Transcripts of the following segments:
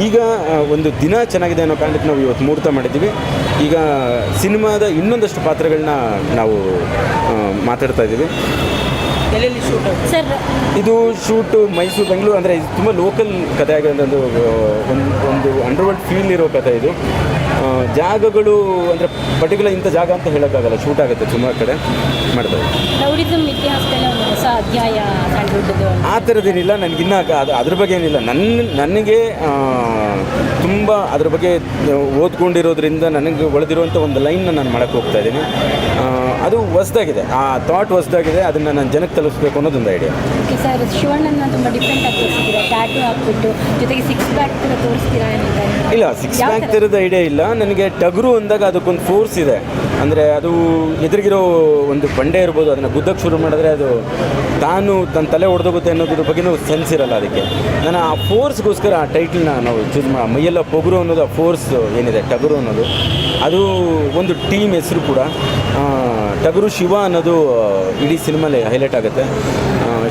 ಈಗ ಒಂದು ದಿನ ಚೆನ್ನಾಗಿದೆ ಅನ್ನೋ ಕಾರಣಕ್ಕೆ ನಾವು ಇವತ್ತು ಮುಹೂರ್ತ ಮಾಡಿದ್ದೀವಿ. ಈಗ ಸಿನಿಮಾದ ಇನ್ನೊಂದಷ್ಟು ಪಾತ್ರಗಳನ್ನ ನಾವು ಮಾತಾಡ್ತಾ ಇದ್ದೀವಿ. ಎಲ್ಲೆಲ್ಲಿ ಶೂಟ್ ಸರ್? ಇದು ಶೂಟು ಮೈಸೂರು, ಬೆಂಗಳೂರು, ಅಂದರೆ ಇದು ತುಂಬ ಲೋಕಲ್ ಕಥೆ ಆಗಿದೆ. ಒಂದು ಅಂಡರ್ವರ್ಲ್ಡ್ ಫೀಲ್ ಇರೋ ಕಥೆ ಇದು. ಜಾಗಗಳು ಅಂದರೆ ಪರ್ಟಿಕ್ಯುಲರ್ ಇಂಥ ಜಾಗ ಅಂತ ಹೇಳೋಕ್ಕಾಗಲ್ಲ, ಶೂಟ್ ಆಗುತ್ತೆ ಸುಮಾರು ಕಡೆ ಮಾಡ್ತಾರೆ. ರೌಡಿಸಮ್ ಇತಿಹಾಸದಲ್ಲಿ ಒಂದು ಹೊಸ ಅಧ್ಯಾಯ ಸ್ಯಾಂಡಲ್ವುಡ್ದು ಆ ಥರದ್ದೇನಿಲ್ಲ. ನನಗಿನ್ನ ಅದ್ರ ಬಗ್ಗೆ ಏನಿಲ್ಲ. ನನಗೆ ತುಂಬ ಅದ್ರ ಬಗ್ಗೆ ಓದ್ಕೊಂಡಿರೋದ್ರಿಂದ ನನಗೆ ಒಳೆದಿರುವಂಥ ಒಂದು ಲೈನ್ನ ನಾನು ಮಾಡೋಕ್ಕೆ ಹೋಗ್ತಾ ಇದ್ದೀನಿ. ಅದು ಹೊಸ್ದಾಗಿದೆ, ಆ ಥಾಟ್ ಹೊಸ್ದಾಗಿದೆ, ಅದನ್ನು ನಾನು ಜನಕ್ಕೆ ತಲುಪಿಸ್ಬೇಕು ಅನ್ನೋದೊಂದು ಐಡಿಯಾ. ಓಕೆ ಸರ್, ಶಿವಣ್ಣನ ತುಂಬ ಡಿಫ್ರೆಂಟ್ ಆಗಿ ತೋರಿಸ್ತೀರಾ, ಟ್ಯಾಟೂ ಹಾಕ್ಬಿಟ್ಟು ಜೊತೆಗೆ 6 ಪ್ಯಾಕ್ ಕೂಡ ತೋರಿಸ್ತೀರಾ? ಇಲ್ಲ, 6 ಪ್ಯಾಕ್ ಥರದ ಐಡಿಯಾ ಇಲ್ಲ ನನಗೆ. ಟಗರು ಅಂದಾಗ ಅದಕ್ಕೊಂದು ಫೋರ್ಸ್ ಇದೆ. ಅಂದರೆ ಅದು ಎದುರಿಗಿರೋ ಒಂದು ಬಂಡೆ ಇರ್ಬೋದು, ಅದನ್ನು ಗುದ್ದಕ್ಕೆ ಶುರು ಮಾಡಿದ್ರೆ ಅದು ತಾನು ತನ್ನ ತಲೆ ಹೊಡೆದೋಗುತ್ತೆ ಅನ್ನೋದ್ರ ಬಗ್ಗೆನೂ ಸೆನ್ಸ್ ಇರಲ್ಲ. ಅದಕ್ಕೆ ನಾನು ಆ ಫೋರ್ಸ್ಗೋಸ್ಕರ ಆ ಟೈಟಲ್ನ ನಾವು ಚೂಸ್ ಮಾಡಿ, ಮೈಯೆಲ್ಲ ಪೊಗರು ಅನ್ನೋದು ಆ ಫೋರ್ಸ್ ಏನಿದೆ ಟಗರು ಅನ್ನೋದು, ಅದು ಒಂದು ಟೀಮ್ ಹೆಸರು ಕೂಡ. ಟಗರು ಶಿವ ಅನ್ನೋದು ಇಡೀ ಸಿನಿಮಾಲಿ ಹೈಲೈಟ್ ಆಗುತ್ತೆ.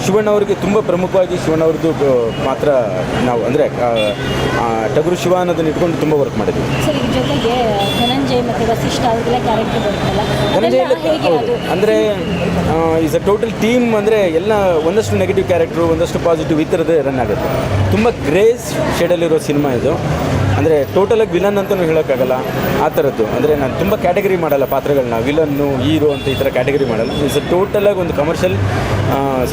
ಶಿವಣ್ಣ ಅವ್ರಿಗೆ ತುಂಬ ಪ್ರಮುಖವಾಗಿ ಶಿವಣ್ಣವ್ರದ್ದು ಪಾತ್ರ ನಾವು ಅಂದರೆ ಟಗರು ಶಿವ ಅನ್ನೋದನ್ನ ಇಟ್ಕೊಂಡು ತುಂಬ ವರ್ಕ್ ಮಾಡಿದ್ವಿ. ಸರ್, ಈ ಜೊತೆಗೆ ಧನಂಜಯ್ ಮತ್ತು ವಸಿಷ್ಠ ಅವ್ರಿಗೆಲ್ಲ ಕ್ಯಾರೆಕ್ಟರ್ ಬರುತ್ತಲ್ಲ, ಅಂದರೆ ಈಸ್ ಅ ಟೋಟಲ್ ಟೀಮ್. ಅಂದರೆ ಎಲ್ಲ ಒಂದಷ್ಟು ನೆಗೆಟಿವ್ ಕ್ಯಾರೆಕ್ಟ್ರು, ಒಂದಷ್ಟು ಪಾಸಿಟಿವ್, ಈ ಥರದ್ದೇ ರನ್ ಆಗುತ್ತೆ. ತುಂಬ ಗ್ರೇಸ್ ಶೇಡಲ್ಲಿರೋ ಸಿನಿಮಾ ಇದು. ಅಂದರೆ ಟೋಟಲಾಗಿ ವಿಲನ್ ಅಂತಲೂ ಹೇಳೋಕ್ಕಾಗಲ್ಲ ಆ ಥರದ್ದು. ಅಂದರೆ ನಾನು ತುಂಬ ಕ್ಯಾಟಗರಿ ಮಾಡಲ್ಲ ಪಾತ್ರಗಳನ್ನ, ವಿಲನ್ನು ಹೀರೋ ಅಂತ ಈ ಥರ ಕ್ಯಾಟಗರಿ ಮಾಡಲ್ಲ. ಇಟ್ಸ್ ಟೋಟಲಾಗಿ ಒಂದು ಕಮರ್ಷಿಯಲ್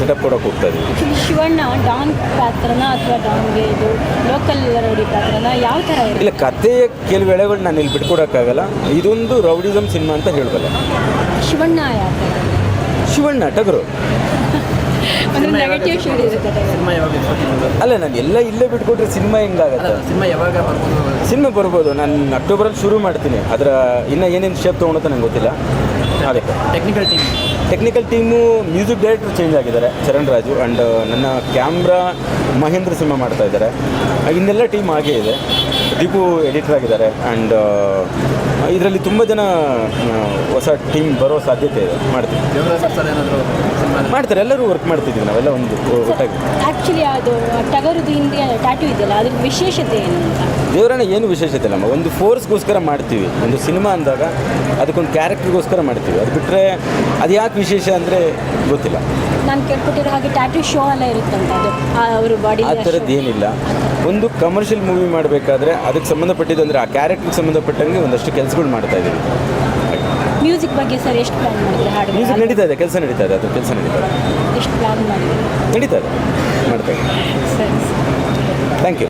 ಸೆಟಪ್ ಕೊಡೋಕೆ ಹೋಗ್ತಾ ಇದ್ದೀವಿ. ಆ್ಯಕ್ಚುಲಿ ಶಿವಣ್ಣ ಡಾನ್ ಪಾತ್ರನ ಅಥವಾ ಡಾನ್ಗೆ ಇದು ಲೋಕಲ್ ರೌಡಿ ಪಾತ್ರನ ಯಾವ ಥರ ಇಲ್ಲ, ಕಥೆಯ ಕೆಲವು ಎಳೆಗಳು ನಾನು ಇಲ್ಲಿ ಬಿಟ್ಕೊಡೋಕ್ಕಾಗಲ್ಲ. ಇದೊಂದು ರೌಡಿಸಮ್ ಸಿನಿಮಾ ಅಂತ ಹೇಳಬಲ್ಲ. ಶಿವಣ್ಣ ಯಾವ ಥರ? ಶಿವಣ್ಣ ಟಗರು ನೆಗೆಟಿವ್ ಶೇಡ್ ಇರುತ್ತೆ. ಅಲ್ಲ, ನಾನು ಎಲ್ಲ ಇಲ್ಲೇ ಬಿಟ್ಕೊಟ್ರೆ ಸಿನಿಮಾ ಹೆಂಗಾಗತ್ತೆ? ಸಿನಿಮಾ ಬರ್ಬೋದು. ನಾನು ಅಕ್ಟೋಬರಲ್ಲಿ ಶುರು ಮಾಡ್ತೀನಿ. ಅದರ ಇನ್ನೂ ಏನೇನು ಶೇಪ್ ತೊಗೊಳುತ್ತೆ ನಂಗೆ ಗೊತ್ತಿಲ್ಲ. ಅದಕ್ಕೆ technical team music director change ಆಗಿದ್ದಾರೆ, ಚರಣ್ ರಾಜು. ಆ್ಯಂಡ್ ನನ್ನ ಕ್ಯಾಮ್ರಾ ಮಹೇಂದ್ರ ಸಿಂಹ ಮಾಡ್ತಾ ಇದ್ದಾರೆ. ಇನ್ನೆಲ್ಲ ಟೀಮ್ ಹಾಗೇ ಇದೆ. ದೀಪು ಎಡಿಟರ್ ಆಗಿದ್ದಾರೆ. ಆ್ಯಂಡ್ ಇದರಲ್ಲಿ ತುಂಬ ಜನ ಹೊಸ ಟೀಮ್ ಬರೋ ಸಾಧ್ಯತೆ ಇದೆ. ಮಾಡ್ತಾರೆ, ಎಲ್ಲರೂ ವರ್ಕ್ ಮಾಡ್ತಿದ್ದೀವಿ ನಾವೆಲ್ಲ ಒಂದು ಒಟ್ಟಾಗಿ. ಆ್ಯಕ್ಚುಲಿ ಅದು ಟಗರುದು ಹಿಂದೆ ಟ್ಯಾಟೂ ಇದೆಯಲ್ಲ, ಅದ್ರ ವಿಶೇಷತೆ ಏನು ಅಂತ? ದೇವರನ್ನ ಏನು ವಿಶೇಷತೆ ಇಲ್ಲ. ಒಂದು ಫೋರ್ಸ್ಗೋಸ್ಕರ ಮಾಡ್ತೀವಿ. ಒಂದು ಸಿನಿಮಾ ಅಂದಾಗ ಅದಕ್ಕೊಂದು ಕ್ಯಾರೆಕ್ಟರ್ಗೋಸ್ಕರ ಮಾಡ್ತೀವಿ. ಅದು ಬಿಟ್ಟರೆ ಅದು ಯಾಕೆ ವಿಶೇಷ ಅಂದರೆ ಗೊತ್ತಿಲ್ಲ. ನಾನು ಕೇಳ್ಕೊಟ್ಟಿರೋ ಹಾಗೆ ಟ್ಯಾಟೂ ಶೋ ಎಲ್ಲ ಇರುತ್ತಂತ, ಅದು ಅವರು ಬಾಡಿ ಆ ಥರದ್ದು ಏನಿಲ್ಲ. ಒಂದು ಕಮರ್ಷಿಯಲ್ ಮೂವಿ ಮಾಡಬೇಕಾದ್ರೆ ಅದಕ್ಕೆ ಸಂಬಂಧಪಟ್ಟಿದ್ದು ಅಂದರೆ ಆ ಕ್ಯಾರೆಕ್ಟರ್ಗೆ ಸಂಬಂಧಪಟ್ಟಂಗೆ ಒಂದಷ್ಟು ಕೆಲಸಗಳು ಮಾಡ್ತಾ ಇದ್ದೀವಿ. ಮ್ಯೂಸಿಕ್ ಬಗ್ಗೆ ಸರ್ ಎಷ್ಟು ಪ್ಲಾನ್ ಮಾಡಿದ್ರೆ? ಹಾಡು ಮ್ಯೂಸಿಕ್ ನಡೀತಾ ಇದೆ, ಕೆಲಸ ನಡೀತಾ ಇದೆ. ಅದು ಕೆಲಸ ನಡೀತಾ ಇದೆ, ಎಷ್ಟು ಪ್ಲಾನ್ ಮಾಡಿದ್ರೆ ನಡೀತಾ ಇದೆ, ಮಾಡ್ತಾ ಇದೆ. ಸರಿ, ಥ್ಯಾಂಕ್ ಯು.